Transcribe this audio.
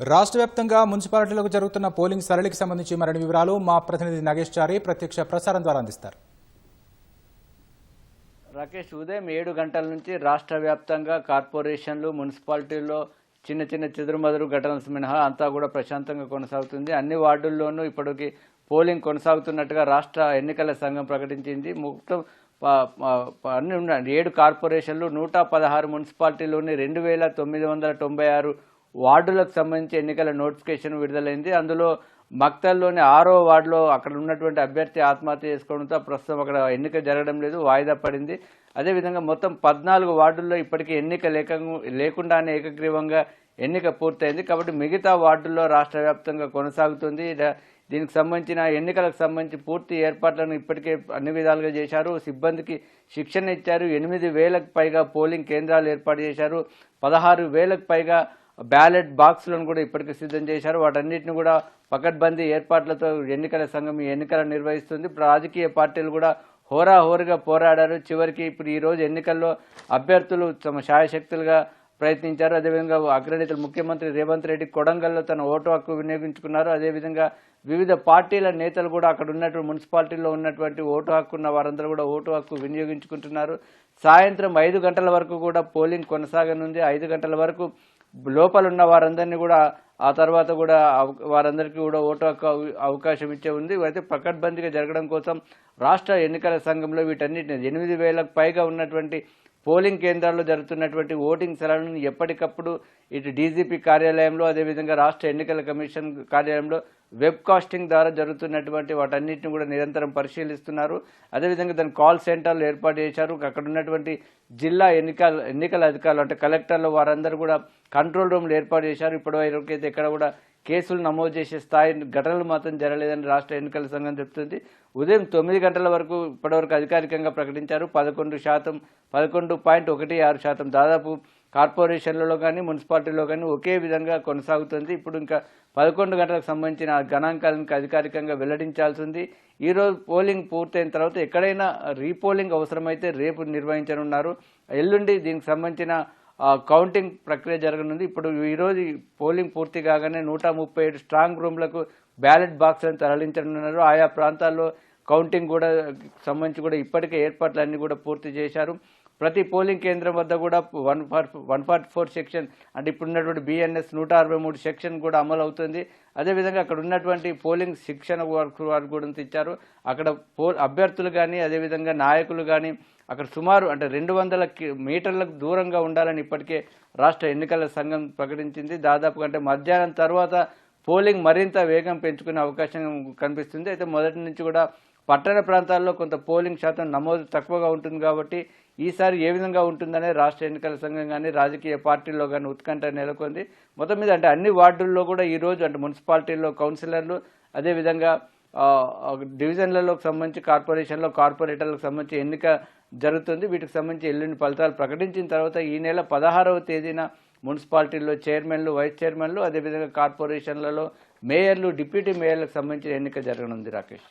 రాష్ట్ర వ్యాప్తంగా మున్సిపాలిటీలకు జరుగుతున్న పోలింగ్ సరళికి సంబంధించి మరిన్ని వివరాలు మా ప్రతినిధి నాగేష్ చారి ప్రత్యక్ష ప్రసారం ద్వారా అందిస్తారు. రాకేష్, ఉదయం 7 గంటల నుంచి రాష్ట్ర వ్యాప్తంగా కార్పొరేషన్లు, మున్సిపాలిటీల్లో చిన్న చిన్న చెదురుమదురు ఘటనలు మినహా అంతా కూడా ప్రశాంతంగా కొనసాగుతుంది. అన్ని వార్డుల్లోనూ ఇప్పటికి పోలింగ్ కొనసాగుతున్నట్టుగా రాష్ట్ర ఎన్నికల సంఘం ప్రకటించింది. మొత్తం 7 కార్పొరేషన్లు, 116 మున్సిపాలిటీలోని 2996 వార్డులకు సంబంధించి ఎన్నికల నోటిఫికేషన్ విడుదలైంది. అందులో మక్తల్లోని 6వ వార్డులో అక్కడ ఉన్నటువంటి అభ్యర్థి ఆత్మహత్య చేసుకోవడంతో ప్రస్తుతం అక్కడ ఎన్నిక జరగడం లేదు, వాయిదా పడింది. అదేవిధంగా మొత్తం 14 వార్డుల్లో ఇప్పటికీ ఎన్నిక లేకుండానే ఏకగ్రీవంగా ఎన్నిక పూర్తయింది. కాబట్టి మిగతా వార్డుల్లో రాష్ట్ర వ్యాప్తంగా కొనసాగుతుంది. దీనికి సంబంధించిన ఎన్నికలకు సంబంధించి పూర్తి ఏర్పాట్లను ఇప్పటికే అన్ని విధాలుగా చేశారు. సిబ్బందికి శిక్షణ ఇచ్చారు. 8,000కు పైగా పోలింగ్ కేంద్రాలు ఏర్పాటు చేశారు. 16,000కు పైగా బ్యాలెట్ బాక్సులను కూడా ఇప్పటికీ సిద్ధం చేశారు. వాటన్నిటిని కూడా పకడ్బందీ ఏర్పాట్లతో ఎన్నికల సంఘం ఈ ఎన్నికలను నిర్వహిస్తుంది. రాజకీయ పార్టీలు కూడా హోరాహోరుగా పోరాడారు. చివరికి ఇప్పుడు ఈరోజు ఎన్నికల్లో అభ్యర్థులు తమ శాయశక్తులుగా ప్రయత్నించారు. అదేవిధంగా అగ్రనేతలు ముఖ్యమంత్రి రేవంత్ రెడ్డి కొడంగల్లో తన ఓటు హక్కు వినియోగించుకున్నారు. అదేవిధంగా వివిధ పార్టీల నేతలు కూడా అక్కడ ఉన్నటువంటి మున్సిపాలిటీలో ఉన్నటువంటి ఓటు హక్కు ఉన్న వారందరూ కూడా ఓటు హక్కు వినియోగించుకుంటున్నారు. సాయంత్రం 5 గంటల వరకు కూడా పోలింగ్ కొనసాగనుంది. 5 గంటల వరకు లోపల ఉన్న వారందరినీ కూడా ఆ తర్వాత కూడా వారందరికీ కూడా ఓటు హక్కు అవకాశం ఇచ్చే ఉంది. అయితే పకడ్బందీగా జరగడం కోసం రాష్ట్ర ఎన్నికల సంఘంలో వీటన్నిటిని 8,000కు పైగా ఉన్నటువంటి పోలింగ్ కేంద్రాల్లో జరుగుతున్నటువంటి ఓటింగ్ సరళిని ఎప్పటికప్పుడు ఇటు డీజీపీ కార్యాలయంలో, అదేవిధంగా రాష్ట్ర ఎన్నికల కమిషన్ కార్యాలయంలో వెబ్ కాస్టింగ్ ద్వారా జరుగుతున్నటువంటి వాటన్నిటిని కూడా నిరంతరం పరిశీలిస్తున్నారు. అదేవిధంగా దాని కాల్ సెంటర్లు ఏర్పాటు చేశారు. అక్కడ ఉన్నటువంటి జిల్లా ఎన్నికల అధికారులు అంటే కలెక్టర్లు వారందరూ కూడా కంట్రోల్ రూమ్లు ఏర్పాటు చేశారు. ఇప్పటివరకైతే ఎక్కడ కూడా కేసులు నమోదు చేసే స్థాయి ఘటనలు మాత్రం జరగలేదని రాష్ట్ర ఎన్నికల సంఘం చెబుతుంది. ఉదయం 9 గంటల వరకు ఇప్పటివరకు అధికారికంగా ప్రకటించారు. 11.16% దాదాపు కార్పొరేషన్లలో కానీ మున్సిపాలిటీలో కానీ ఒకే విధంగా కొనసాగుతుంది. ఇప్పుడు ఇంకా 11 గంటలకు సంబంధించిన గణాంకాలను అధికారికంగా వెల్లడించాల్సి ఉంది. ఈరోజు పోలింగ్ పూర్తయిన తర్వాత ఎక్కడైనా రీపోలింగ్ అవసరమైతే రేపు నిర్వహించనున్నారు. ఎల్లుండి దీనికి సంబంధించిన కౌంటింగ్ ప్రక్రియ జరగనుంది. ఇప్పుడు ఈరోజు పోలింగ్ పూర్తి కాగానే 137 స్ట్రాంగ్ రూమ్లకు బ్యాలెట్ బాక్స్లను తరలించనున్నారు. ఆయా ప్రాంతాల్లో కౌంటింగ్ కూడా సంబంధించి కూడా ఇప్పటికే ఏర్పాట్లన్నీ కూడా పూర్తి చేశారు. ప్రతి పోలింగ్ కేంద్రం వద్ద కూడా 144 సెక్షన్ అంటే ఇప్పుడున్నటువంటి BNS 163 సెక్షన్ కూడా అమలు అవుతుంది. అదేవిధంగా అక్కడ ఉన్నటువంటి పోలింగ్ శిక్షణ వారు కూడా ఇచ్చారు. అక్కడ అభ్యర్థులు కానీ అదేవిధంగా నాయకులు కానీ అక్కడ సుమారు అంటే 200 మీటర్లకు దూరంగా ఉండాలని ఇప్పటికే రాష్ట్ర ఎన్నికల సంఘం ప్రకటించింది. దాదాపు అంటే మధ్యాహ్నం తర్వాత పోలింగ్ మరింత వేగం పెంచుకునే అవకాశం కనిపిస్తుంది. అయితే మొదటి నుంచి కూడా పట్టణ ప్రాంతాల్లో కొంత పోలింగ్ శాతం నమోదు తక్కువగా ఉంటుంది కాబట్టి ఈసారి ఏ విధంగా ఉంటుందనే రాష్ట్ర ఎన్నికల సంఘం కానీ రాజకీయ పార్టీల్లో కానీ ఉత్కంఠ నెలకొంది. మొత్తం మీద అంటే అన్ని వార్డుల్లో కూడా ఈరోజు అంటే మున్సిపాలిటీల్లో కౌన్సిలర్లు, అదేవిధంగా డివిజన్లకు సంబంధించి కార్పొరేటర్లకు సంబంధించి ఎన్నిక జరుగుతుంది. వీటికి సంబంధించి ఎల్లుండి ఫలితాలు ప్రకటించిన తర్వాత ఈ నెల 16వ తేదీన మున్సిపాలిటీల్లో చైర్మన్లు, వైస్ చైర్మన్లు, అదేవిధంగా కార్పొరేషన్లలో మేయర్లు, డిప్యూటీ మేయర్లకు సంబంధించిన ఎన్నిక జరగనుంది. రాకేష్.